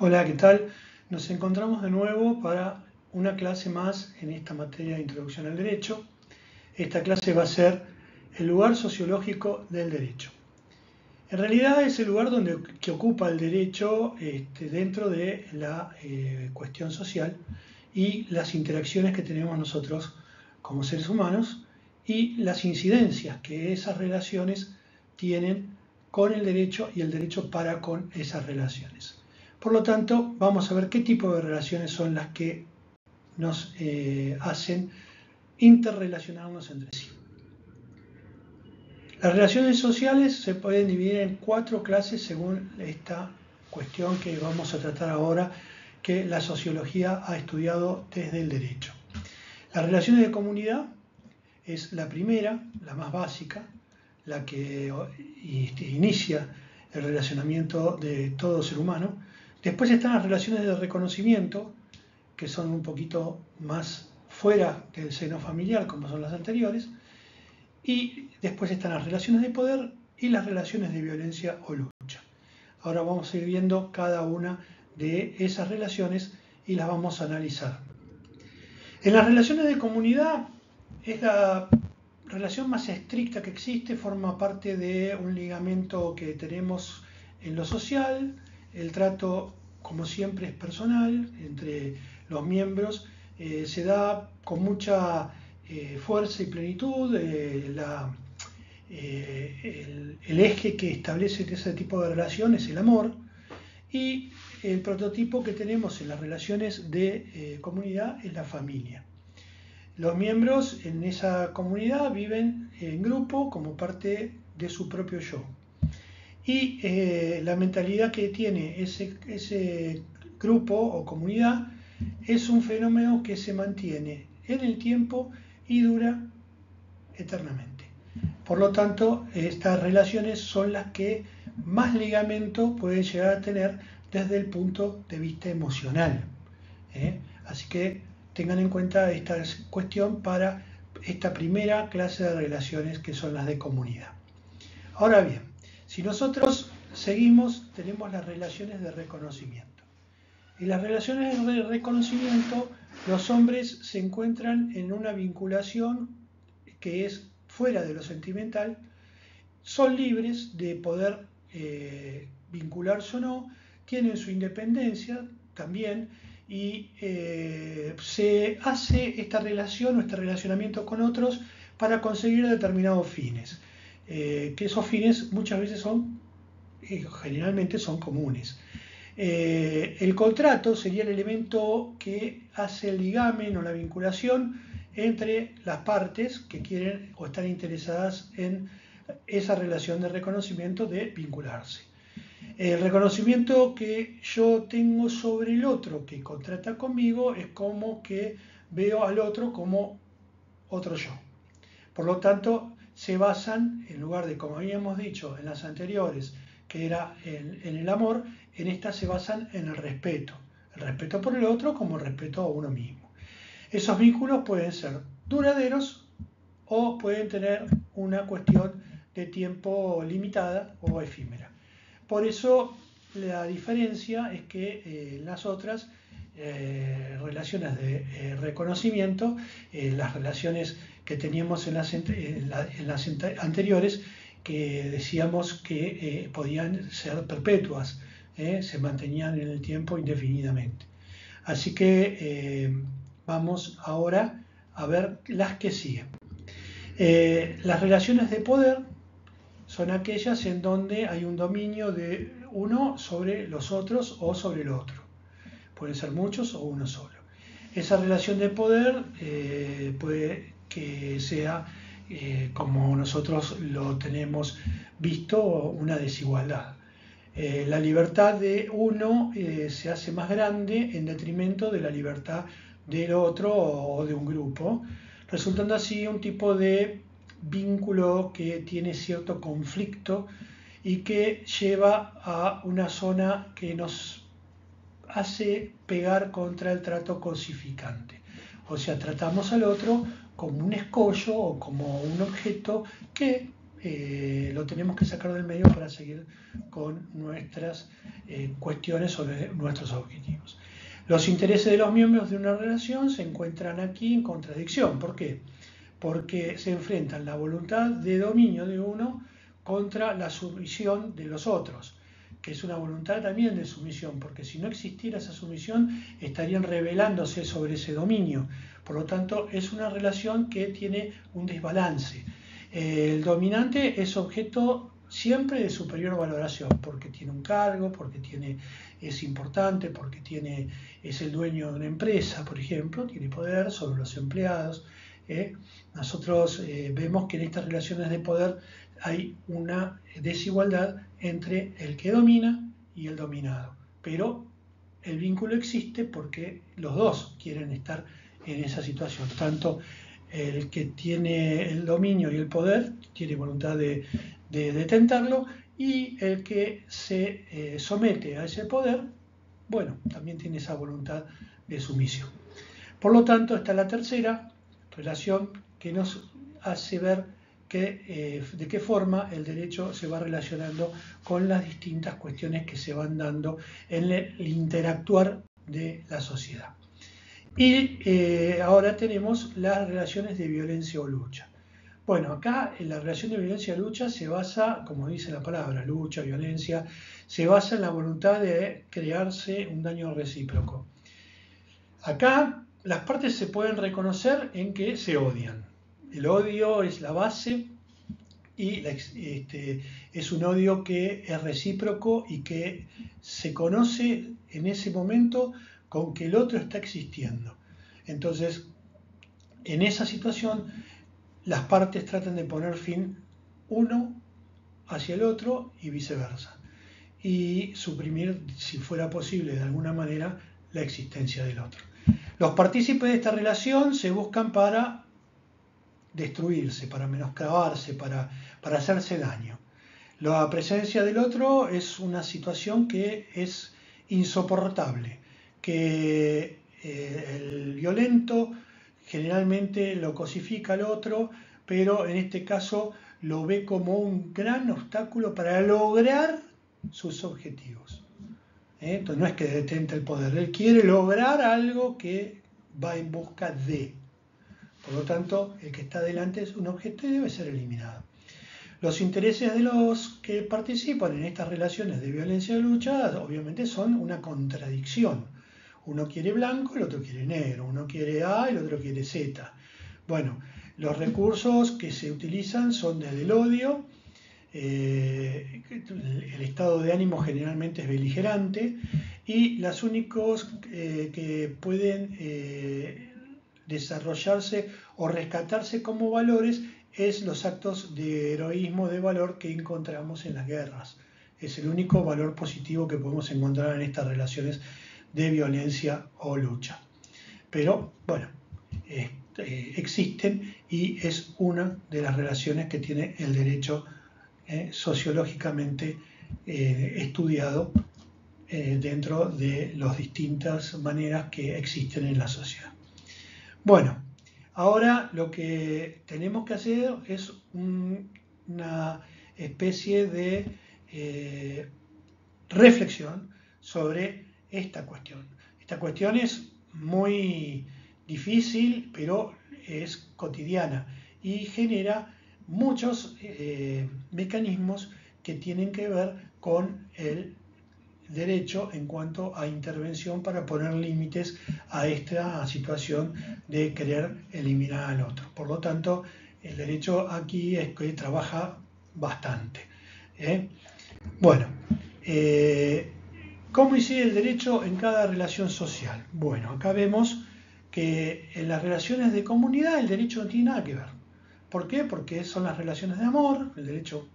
Hola, ¿qué tal? Nos encontramos de nuevo para una clase más en esta materia de Introducción al Derecho. Esta clase va a ser el lugar sociológico del derecho. En realidad es el lugar que ocupa el derecho dentro de la cuestión social y las interacciones que tenemos nosotros como seres humanos y las incidencias que esas relaciones tienen con el derecho y el derecho para con esas relaciones. Por lo tanto, vamos a ver qué tipo de relaciones son las que nos hacen interrelacionarnos entre sí. Las relaciones sociales se pueden dividir en 4 clases según esta cuestión que vamos a tratar ahora, que la sociología ha estudiado desde el derecho. Las relaciones de comunidad es la primera, la más básica, la que inicia el relacionamiento de todo ser humano. Después están las relaciones de reconocimiento, que son un poquito más fuera del seno familiar, como son las anteriores. Y después están las relaciones de poder y las relaciones de violencia o lucha. Ahora vamos a ir viendo cada una de esas relaciones y las vamos a analizar. En las relaciones de comunidad es la relación más estricta que existe, forma parte de un ligamento que tenemos en lo social. El trato, como siempre, es personal entre los miembros, se da con mucha fuerza y plenitud. El eje que establece ese tipo de relación es el amor, y el prototipo que tenemos en las relaciones de comunidad es la familia. Los miembros en esa comunidad viven en grupo como parte de su propio yo. Y la mentalidad que tiene ese grupo o comunidad es un fenómeno que se mantiene en el tiempo y dura eternamente. Por lo tanto, estas relaciones son las que más ligamento pueden llegar a tener desde el punto de vista emocional. Así que tengan en cuenta esta cuestión para esta primera clase de relaciones, que son las de comunidad. Ahora bien, si nosotros seguimos, tenemos las relaciones de reconocimiento. En las relaciones de reconocimiento, los hombres se encuentran en una vinculación que es fuera de lo sentimental, son libres de poder vincularse o no, tienen su independencia también, y se hace esta relación o este relacionamiento con otros para conseguir determinados fines, que esos fines muchas veces son, generalmente son comunes. El contrato sería el elemento que hace el ligamen o la vinculación entre las partes que quieren o están interesadas en esa relación de reconocimiento, de vincularse. El reconocimiento que yo tengo sobre el otro que contrata conmigo es como que veo al otro como otro yo. Por lo tanto, se basan, en lugar de, como habíamos dicho en las anteriores, que era en el amor, en estas se basan en el respeto por el otro como el respeto a uno mismo. Esos vínculos pueden ser duraderos o pueden tener una cuestión de tiempo limitada o efímera. Por eso la diferencia es que las otras relaciones de reconocimiento, las relaciones que teníamos en las anteriores, que decíamos que podían ser perpetuas, se mantenían en el tiempo indefinidamente. Así que vamos ahora a ver las que siguen. Las relaciones de poder son aquellas en donde hay un dominio de uno sobre los otros o sobre el otro. Pueden ser muchos o uno solo. Esa relación de poder puede que sea, como nosotros lo tenemos visto, una desigualdad. La libertad de uno se hace más grande en detrimento de la libertad del otro o de un grupo, resultando así un tipo de vínculo que tiene cierto conflicto y que lleva a una zona que nos hace pegar contra el trato cosificante. O sea, tratamos al otro como un escollo o como un objeto que lo tenemos que sacar del medio para seguir con nuestras cuestiones sobre nuestros objetivos. Los intereses de los miembros de una relación se encuentran aquí en contradicción. ¿Por qué? Porque se enfrentan la voluntad de dominio de uno contra la sumisión de los otros, que es una voluntad también de sumisión, porque si no existiera esa sumisión estarían rebelándose sobre ese dominio. Por lo tanto, es una relación que tiene un desbalance. El dominante es objeto siempre de superior valoración, porque tiene un cargo, porque es importante, porque es el dueño de una empresa, por ejemplo, tiene poder sobre los empleados. Nosotros vemos que en estas relaciones de poder hay una desigualdad entre el que domina y el dominado, pero el vínculo existe porque los dos quieren estar en esa situación, tanto el que tiene el dominio y el poder tiene voluntad de detentarlo, y el que se somete a ese poder, bueno, también tiene esa voluntad de sumisión. Por lo tanto, está la tercera relación que nos hace ver de qué forma el derecho se va relacionando con las distintas cuestiones que se van dando en el interactuar de la sociedad. Y ahora tenemos las relaciones de violencia o lucha. Bueno, acá en la relación de violencia o lucha se basa, como dice la palabra, lucha, violencia, se basa en la voluntad de crearse un daño recíproco. Acá las partes se pueden reconocer en que se odian. El odio es la base y es un odio que es recíproco y que se conoce en ese momento con que el otro está existiendo. Entonces, en esa situación, las partes tratan de poner fin uno hacia el otro y viceversa, y suprimir, si fuera posible de alguna manera, la existencia del otro. Los partícipes de esta relación se buscan para destruirse, para menoscabarse, para hacerse daño. La presencia del otro es una situación que es insoportable, que el violento generalmente lo cosifica al otro, pero en este caso lo ve como un gran obstáculo para lograr sus objetivos. Entonces no es que detente el poder, él quiere lograr algo que va en busca de. Por lo tanto, el que está delante es un objeto y debe ser eliminado. Los intereses de los que participan en estas relaciones de violencia y lucha obviamente son una contradicción. Uno quiere blanco, el otro quiere negro, uno quiere A y el otro quiere Z. Bueno, los recursos que se utilizan son desde el odio, el estado de ánimo generalmente es beligerante, y los únicos que pueden desarrollarse o rescatarse como valores es los actos de heroísmo, de valor que encontramos en las guerras. Es el único valor positivo que podemos encontrar en estas relaciones de violencia o lucha. Pero, bueno, existen y es una de las relaciones que tiene el derecho sociológicamente estudiado dentro de las distintas maneras que existen en la sociedad. Bueno, ahora lo que tenemos que hacer es una especie de reflexión sobre esta cuestión. Esta cuestión es muy difícil, pero es cotidiana y genera muchos mecanismos que tienen que ver con el derecho en cuanto a intervención para poner límites a esta situación de querer eliminar al otro. Por lo tanto, el derecho aquí es que trabaja bastante. Bueno, ¿cómo incide el derecho en cada relación social? Bueno, acá vemos que en las relaciones de comunidad el derecho no tiene nada que ver. ¿Por qué? Porque son las relaciones de amor, el derecho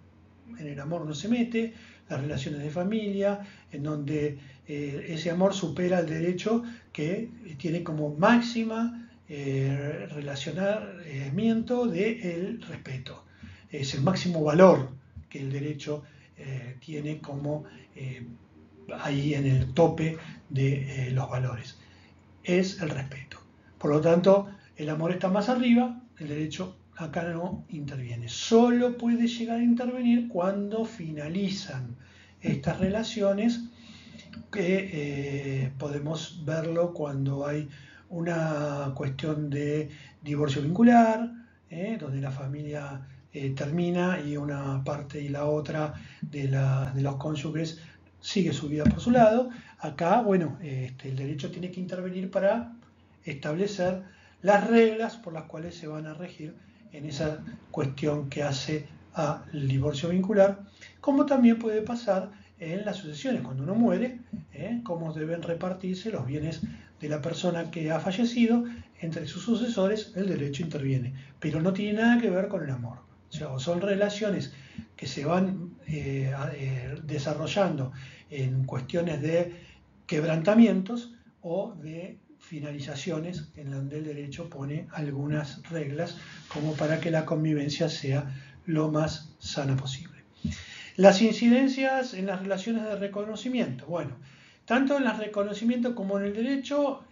en el amor no se mete, las relaciones de familia, en donde ese amor supera el derecho que tiene como máxima relacionamiento del respeto. Es el máximo valor que el derecho tiene como ahí en el tope de los valores. Es el respeto. Por lo tanto, el amor está más arriba, el derecho acá no interviene. Solo puede llegar a intervenir cuando finalizan estas relaciones, que podemos verlo cuando hay una cuestión de divorcio vincular, donde la familia termina y una parte y la otra de los cónyuges sigue su vida por su lado. Acá, bueno, el derecho tiene que intervenir para establecer las reglas por las cuales se van a regir en esa cuestión que hace al divorcio vincular, como también puede pasar en las sucesiones. Cuando uno muere, cómo deben repartirse los bienes de la persona que ha fallecido entre sus sucesores, el derecho interviene, pero no tiene nada que ver con el amor. O sea, son relaciones que se van desarrollando en cuestiones de quebrantamientos o de finalizaciones en donde el derecho pone algunas reglas como para que la convivencia sea lo más sana posible. Las incidencias en las relaciones de reconocimiento. Bueno, tanto en el reconocimiento como en el derecho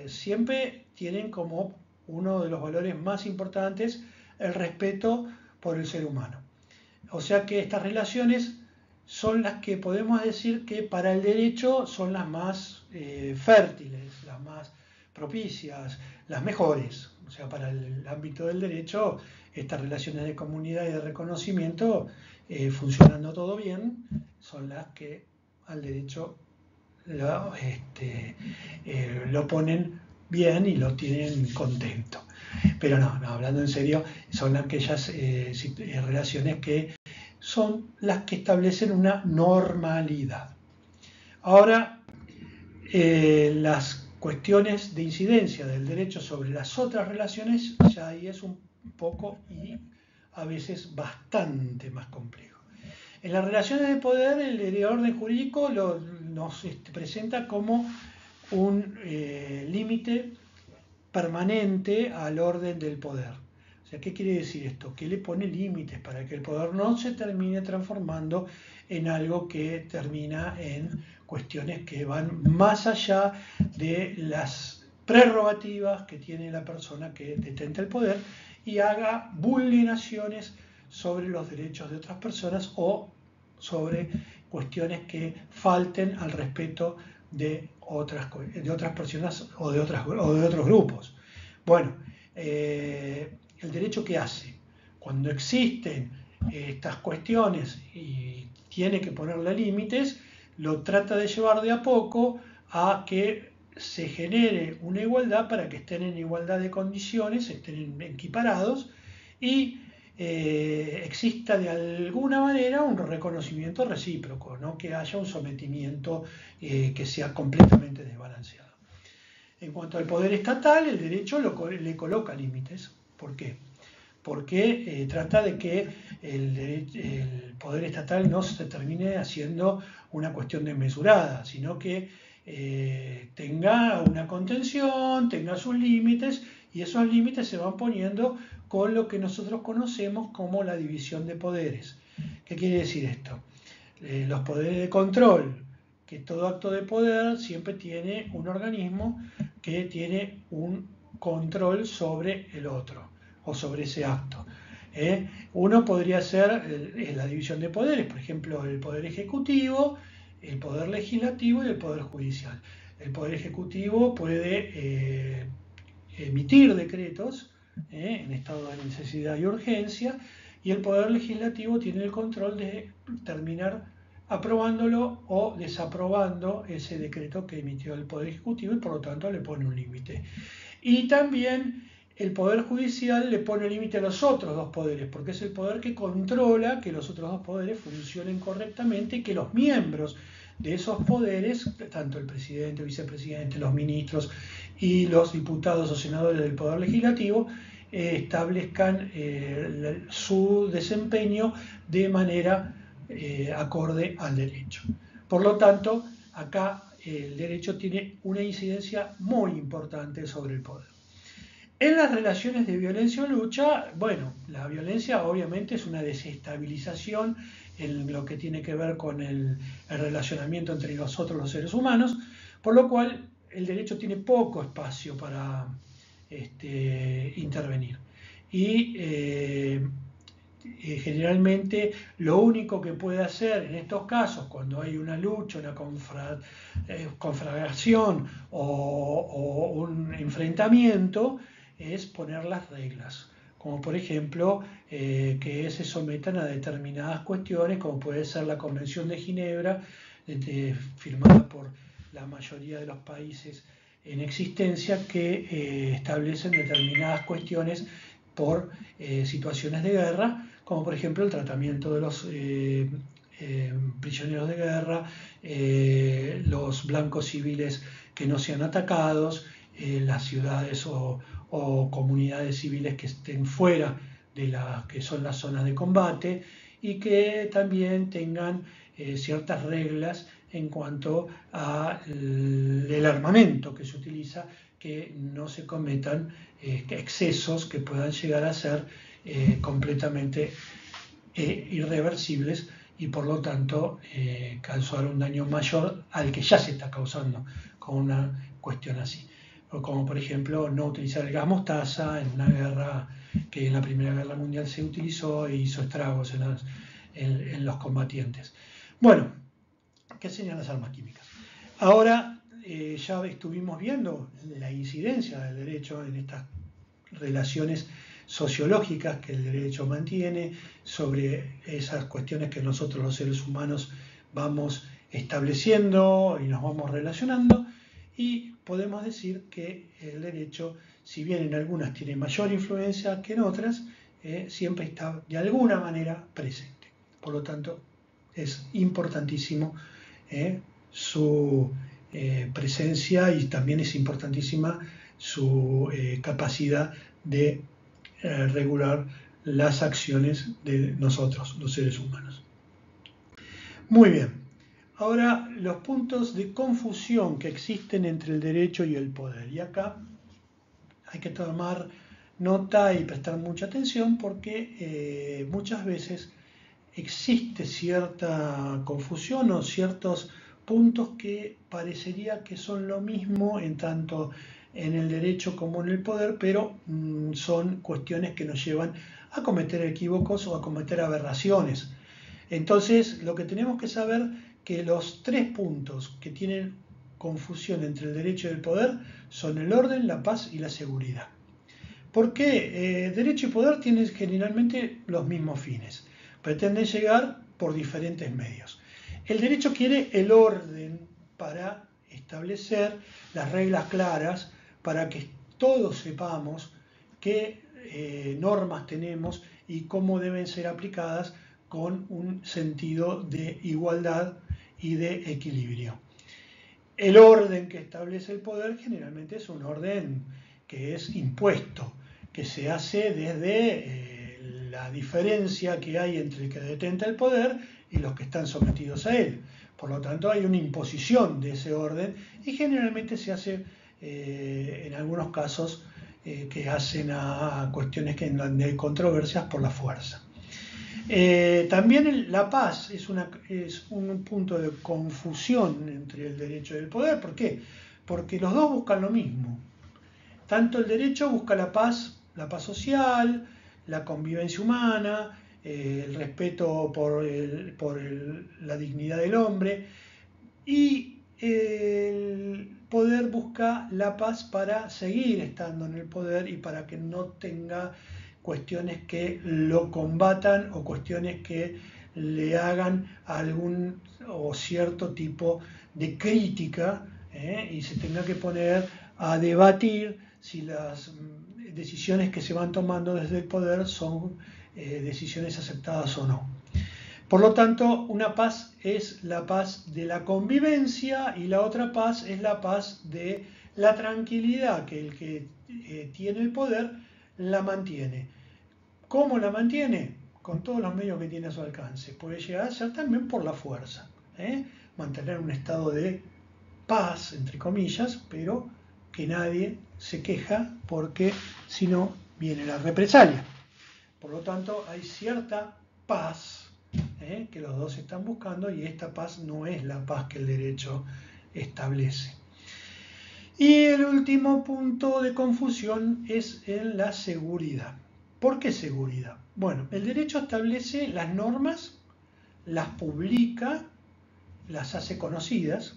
siempre tienen como uno de los valores más importantes el respeto por el ser humano. O sea que estas relaciones son las que podemos decir que para el derecho son las más fértiles, las más propicias, las mejores. O sea, para el ámbito del derecho, estas relaciones de comunidad y de reconocimiento, funcionando todo bien, son las que al derecho lo ponen bien y lo tienen contento. Pero no, hablando en serio, son aquellas relaciones que son las que establecen una normalidad. Ahora, las cuestiones de incidencia del derecho sobre las otras relaciones, ya ahí es un poco y a veces bastante más complejo. En las relaciones de poder, el orden jurídico nos presenta como un límite permanente al orden del poder. O sea, ¿qué quiere decir esto? Que le pone límites para que el poder no se termine transformando en algo que termina en cuestiones que van más allá de las prerrogativas que tiene la persona que detenta el poder y haga vulneraciones sobre los derechos de otras personas o sobre cuestiones que falten al respeto de otras personas o de otros grupos. Bueno, el derecho, ¿qué hace? Cuando existen estas cuestiones y tiene que ponerle límites, lo trata de llevar de a poco a que se genere una igualdad para que estén en igualdad de condiciones, estén equiparados y exista de alguna manera un reconocimiento recíproco, no que haya un sometimiento que sea completamente desbalanceado. En cuanto al poder estatal, el derecho le coloca límites. ¿Por qué? Porque trata de que el poder estatal no se termine haciendo una cuestión desmesurada, sino que tenga una contención, tenga sus límites, y esos límites se van poniendo con lo que nosotros conocemos como la división de poderes. ¿Qué quiere decir esto? Los poderes de control, que todo acto de poder siempre tiene un organismo que tiene un control sobre el otro o sobre ese acto. Uno podría ser la división de poderes, por ejemplo, el poder ejecutivo, el poder legislativo y el poder judicial. El poder ejecutivo puede emitir decretos en estado de necesidad y urgencia, y el poder legislativo tiene el control de terminar aprobándolo o desaprobando ese decreto que emitió el Poder Ejecutivo, y por lo tanto le pone un límite. Y también el Poder Judicial le pone límite a los otros dos poderes, porque es el poder que controla que los otros dos poderes funcionen correctamente y que los miembros de esos poderes, tanto el presidente, el vicepresidente, los ministros y los diputados o senadores del Poder Legislativo, establezcan su desempeño de manera acorde al derecho. Por lo tanto, acá el derecho tiene una incidencia muy importante sobre el poder. En las relaciones de violencia o lucha, bueno, la violencia obviamente es una desestabilización en lo que tiene que ver con el relacionamiento entre nosotros los seres humanos, por lo cual el derecho tiene poco espacio para intervenir. y generalmente lo único que puede hacer en estos casos, cuando hay una lucha, una conflagración o un enfrentamiento, es poner las reglas, como por ejemplo que se sometan a determinadas cuestiones, como puede ser la Convención de Ginebra, firmada por la mayoría de los países en existencia, que establecen determinadas cuestiones por situaciones de guerra, como por ejemplo el tratamiento de los prisioneros de guerra, los blancos civiles que no sean atacados, las ciudades o comunidades civiles que estén fuera de las que son las zonas de combate, y que también tengan ciertas reglas en cuanto al armamento que se utiliza, que no se cometan excesos que puedan llegar a ser completamente irreversibles y por lo tanto causar un daño mayor al que ya se está causando con una cuestión así. O como por ejemplo no utilizar el gas mostaza en una guerra que en la Primera Guerra Mundial se utilizó e hizo estragos en los combatientes. Bueno, ¿qué señalan las armas químicas? Ahora ya estuvimos viendo la incidencia del derecho en estas relaciones sociológicas que el derecho mantiene, sobre esas cuestiones que nosotros los seres humanos vamos estableciendo y nos vamos relacionando, y podemos decir que el derecho, si bien en algunas tiene mayor influencia que en otras, siempre está de alguna manera presente. Por lo tanto, es importantísimo su presencia, y también es importantísima su capacidad de regular las acciones de nosotros, los seres humanos. Muy bien, ahora los puntos de confusión que existen entre el derecho y el poder. Y acá hay que tomar nota y prestar mucha atención, porque muchas veces existe cierta confusión o ciertos puntos que parecería que son lo mismo en tanto en el derecho como en el poder, pero son cuestiones que nos llevan a cometer equívocos o a cometer aberraciones. Entonces, lo que tenemos que saber que los tres puntos que tienen confusión entre el derecho y el poder son el orden, la paz y la seguridad. ¿Por qué? Derecho y poder tienen generalmente los mismos fines. Pretenden llegar por diferentes medios. El derecho quiere el orden para establecer las reglas claras, para que todos sepamos qué normas tenemos y cómo deben ser aplicadas con un sentido de igualdad y de equilibrio. El orden que establece el poder generalmente es un orden que es impuesto, que se hace desde la diferencia que hay entre el que detenta el poder y los que están sometidos a él. Por lo tanto, hay una imposición de ese orden, y generalmente se hace en algunos casos que hacen a cuestiones que hay controversias por la fuerza. También la paz es un punto de confusión entre el derecho y el poder. ¿Por qué? Porque los dos buscan lo mismo. Tanto el derecho busca la paz social, la convivencia humana, el respeto por la dignidad del hombre, y el poder busca la paz para seguir estando en el poder y para que no tenga cuestiones que lo combatan o cuestiones que le hagan algún o cierto tipo de crítica, y se tenga que poner a debatir si las decisiones que se van tomando desde el poder son decisiones aceptadas o no. Por lo tanto, una paz es la paz de la convivencia y la otra paz es la paz de la tranquilidad, que el que tiene el poder la mantiene. ¿Cómo la mantiene? Con todos los medios que tiene a su alcance. Puede llegar a ser también por la fuerza. Mantener un estado de paz, entre comillas, pero que nadie se queja, porque si no viene la represalia. Por lo tanto, hay cierta paz que los dos están buscando, y esta paz no es la paz que el derecho establece. Y el último punto de confusión es en la seguridad. ¿Por qué seguridad? Bueno, el derecho establece las normas, las publica, las hace conocidas,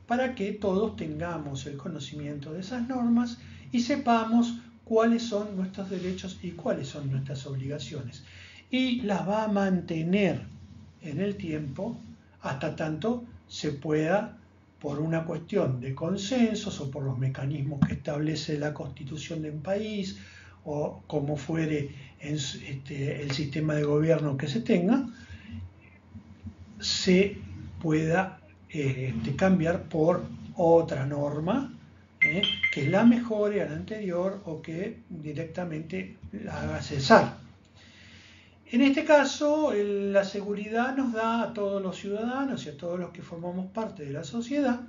para que todos tengamos el conocimiento de esas normas y sepamos cuáles son nuestros derechos y cuáles son nuestras obligaciones. Y las va a mantener en el tiempo hasta tanto se pueda, por una cuestión de consensos o por los mecanismos que establece la Constitución de un país o como fuere el sistema de gobierno que se tenga, se pueda cambiar por otra norma que la mejore a la anterior o que directamente la haga cesar. En este caso, la seguridad nos da a todos los ciudadanos y a todos los que formamos parte de la sociedad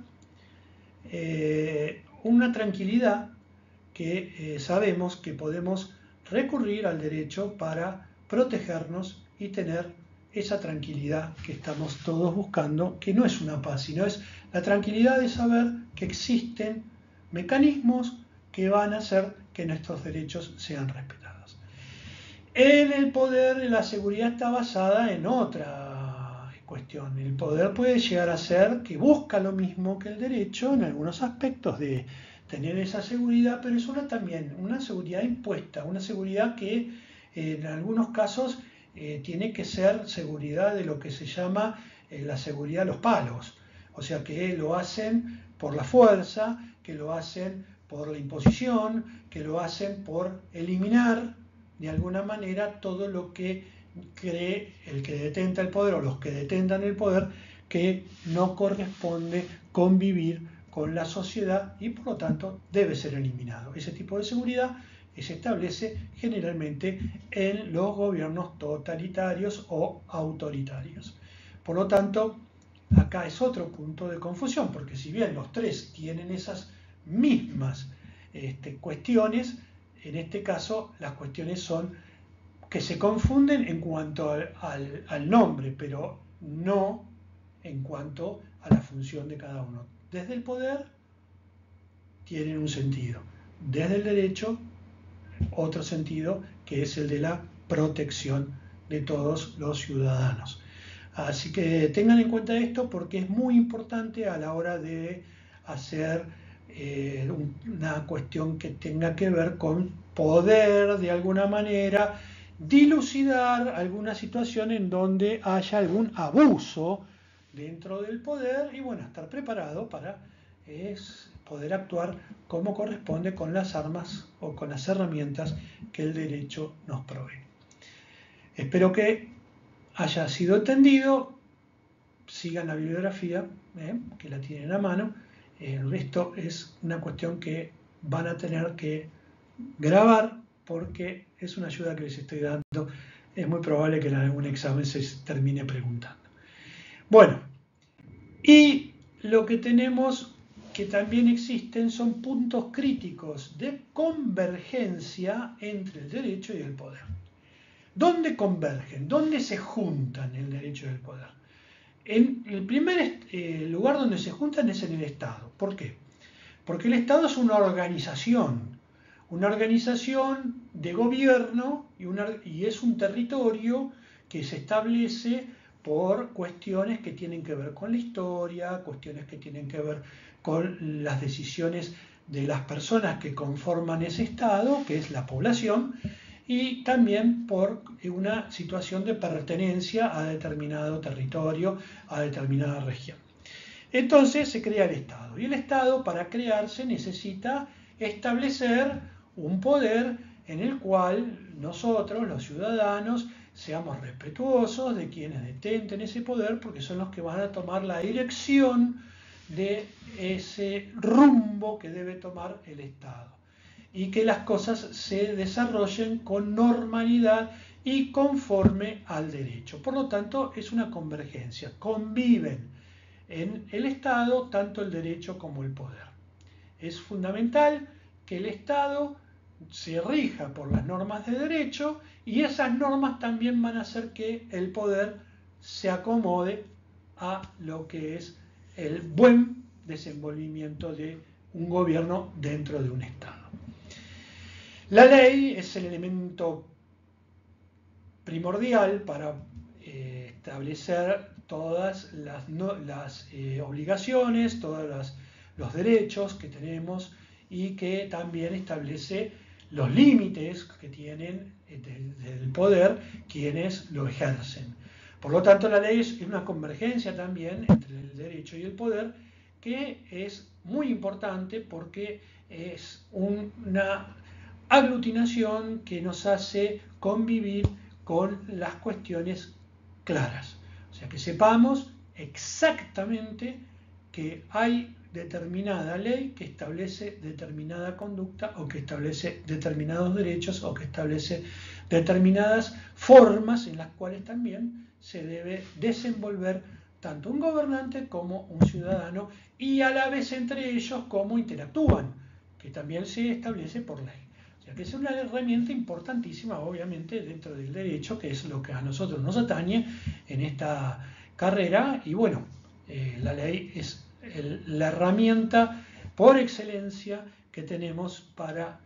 una tranquilidad que sabemos que podemos recurrir al derecho para protegernos y tener esa tranquilidad que estamos todos buscando, que no es una paz, sino es la tranquilidad de saber que existen mecanismos que van a hacer que nuestros derechos sean respetados. En el poder, la seguridad está basada en otra cuestión. El poder puede llegar a ser que busca lo mismo que el derecho en algunos aspectos de tener esa seguridad, pero es también una seguridad impuesta, una seguridad que en algunos casos tiene que ser seguridad de lo que se llama la seguridad de los palos, o sea que lo hacen por la fuerza, que lo hacen por la imposición, que lo hacen por eliminar de alguna manera todo lo que cree el que detenta el poder o los que detentan el poder que no corresponde convivir con la sociedad y por lo tanto debe ser eliminado. Ese tipo de seguridad se establece generalmente en los gobiernos totalitarios o autoritarios. Por lo tanto, acá es otro punto de confusión, porque si bien los tres tienen esas mismas cuestiones, en este caso las cuestiones son que se confunden en cuanto al nombre, pero no en cuanto a la función de cada uno. Desde el poder tienen un sentido, desde el derecho otro sentido, que es el de la protección de todos los ciudadanos. Así que tengan en cuenta esto porque es muy importante a la hora de hacer una cuestión que tenga que ver con poder de alguna manera dilucidar alguna situación en donde haya algún abuso dentro del poder y bueno, estar preparado para poder actuar como corresponde con las armas o con las herramientas que el derecho nos provee. Espero que haya sido entendido, sigan la bibliografía, que la tienen a mano, el resto es una cuestión que van a tener que grabar porque es una ayuda que les estoy dando, es muy probable que en algún examen se termine preguntando. Bueno, y lo que tenemos que también existen son puntos críticos de convergencia entre el derecho y el poder. ¿Dónde convergen? ¿Dónde se juntan el derecho y el poder? En el primer lugar donde se juntan es en el Estado. ¿Por qué? Porque el Estado es una organización de gobierno y es un territorio que se establece por cuestiones que tienen que ver con la historia, cuestiones que tienen que ver con las decisiones de las personas que conforman ese Estado, que es la población, y también por una situación de pertenencia a determinado territorio, a determinada región. Entonces se crea el Estado, y el Estado para crearse necesita establecer un poder en el cual nosotros, los ciudadanos, seamos respetuosos de quienes detenten ese poder, porque son los que van a tomar la dirección de ese rumbo que debe tomar el Estado. Y que las cosas se desarrollen con normalidad y conforme al derecho. Por lo tanto, es una convergencia. Conviven en el Estado tanto el derecho como el poder. Es fundamental que el Estado se rija por las normas de derecho y esas normas también van a hacer que el poder se acomode a lo que es el buen desenvolvimiento de un gobierno dentro de un Estado. La ley es el elemento primordial para establecer todas las obligaciones, todos los derechos que tenemos y que también establece los límites que tienen del poder quienes lo ejercen. Por lo tanto, la ley es una convergencia también entre el derecho y el poder que es muy importante porque es una aglutinación que nos hace convivir con las cuestiones claras. O sea, que sepamos exactamente que hay determinada ley que establece determinada conducta o que establece determinados derechos o que establece determinadas formas en las cuales también se debe desenvolver tanto un gobernante como un ciudadano y a la vez entre ellos cómo interactúan, que también se establece por ley. O sea que es una herramienta importantísima, obviamente, dentro del derecho, que es lo que a nosotros nos atañe en esta carrera. Y bueno, la ley es la herramienta por excelencia que tenemos para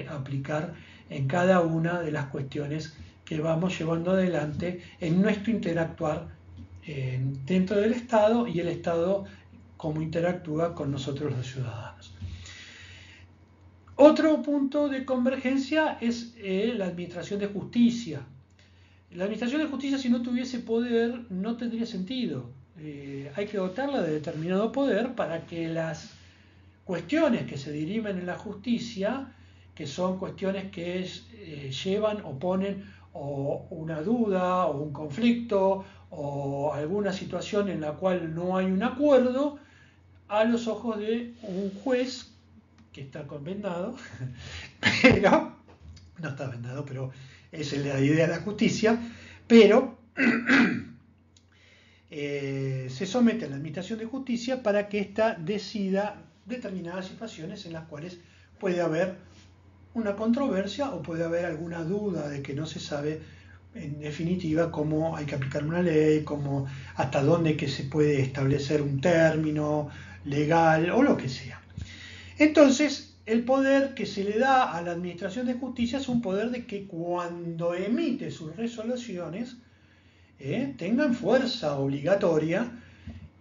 aplicar en cada una de las cuestiones que vamos llevando adelante en nuestro interactuar dentro del Estado y el Estado cómo interactúa con nosotros los ciudadanos. Otro punto de convergencia es la administración de justicia. La administración de justicia, si no tuviese poder, no tendría sentido. Hay que dotarla de determinado poder para que las cuestiones que se dirimen en la justicia, que son cuestiones que llevan o ponen o una duda o un conflicto o alguna situación en la cual no hay un acuerdo, a los ojos de un juez que está vendado, pero no está vendado, pero esa es la idea de la justicia, pero se somete a la administración de justicia para que ésta decida determinadas situaciones en las cuales puede haber una controversia o puede haber alguna duda de que no se sabe en definitiva cómo hay que aplicar una ley, cómo, hasta dónde que se puede establecer un término legal o lo que sea. Entonces, el poder que se le da a la administración de justicia es un poder de que cuando emite sus resoluciones tengan fuerza obligatoria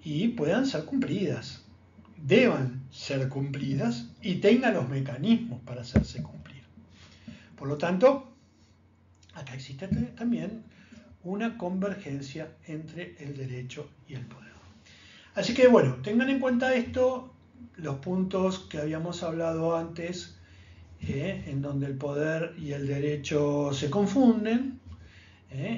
y puedan ser cumplidas, deban ser cumplidas y tengan los mecanismos para hacerse cumplir. Por lo tanto, acá existe también una convergencia entre el derecho y el poder. Así que bueno, tengan en cuenta esto, los puntos que habíamos hablado antes, en donde el poder y el derecho se confunden,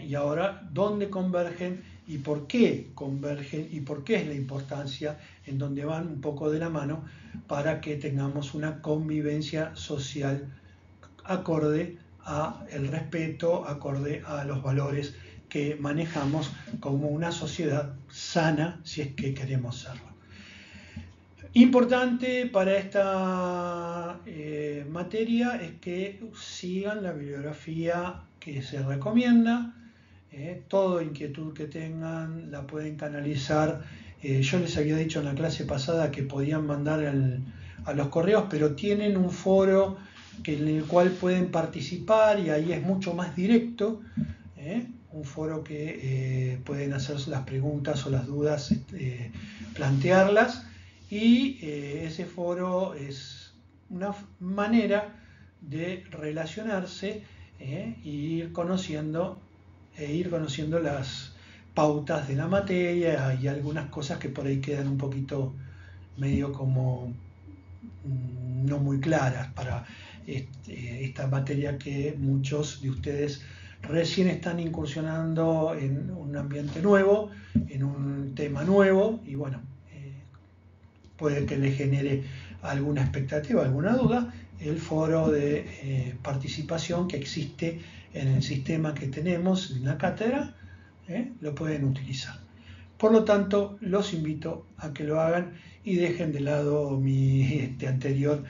y ahora dónde convergen y por qué convergen y por qué es la importancia, en donde van un poco de la mano para que tengamos una convivencia social acorde a el respeto, acorde a los valores que manejamos como una sociedad sana, si es que queremos serlo. Importante para esta materia es que sigan la bibliografía que se recomienda. Toda inquietud que tengan la pueden canalizar. Yo les había dicho en la clase pasada que podían mandar a los correos, pero tienen un foro en el cual pueden participar y ahí es mucho más directo. Un foro que pueden hacer las preguntas o las dudas, plantearlas. Y ese foro es una manera de relacionarse e ir conociendo las pautas de la materia y algunas cosas que por ahí quedan un poquito medio como no muy claras para esta materia que muchos de ustedes recién están incursionando en un ambiente nuevo, en un tema nuevo y bueno, puede que le genere alguna expectativa, alguna duda. El foro de participación que existe en el sistema que tenemos en la cátedra, lo pueden utilizar. Por lo tanto, los invito a que lo hagan y dejen de lado mi anterior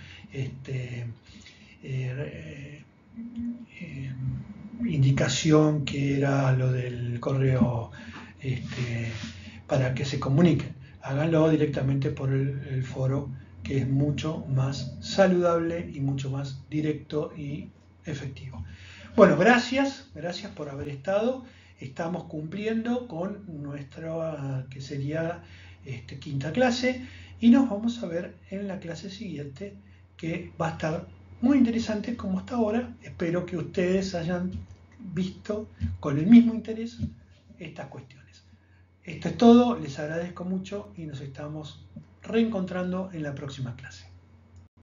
indicación, que era lo del correo para que se comuniquen. Háganlo directamente por el foro, que es mucho más saludable y mucho más directo y efectivo. Bueno, gracias por haber estado. Estamos cumpliendo con nuestra, que sería quinta clase, y nos vamos a ver en la clase siguiente, que va a estar muy interesante como hasta ahora. Espero que ustedes hayan visto con el mismo interés estas cuestiones. Esto es todo, les agradezco mucho y nos estamos reencontrando en la próxima clase.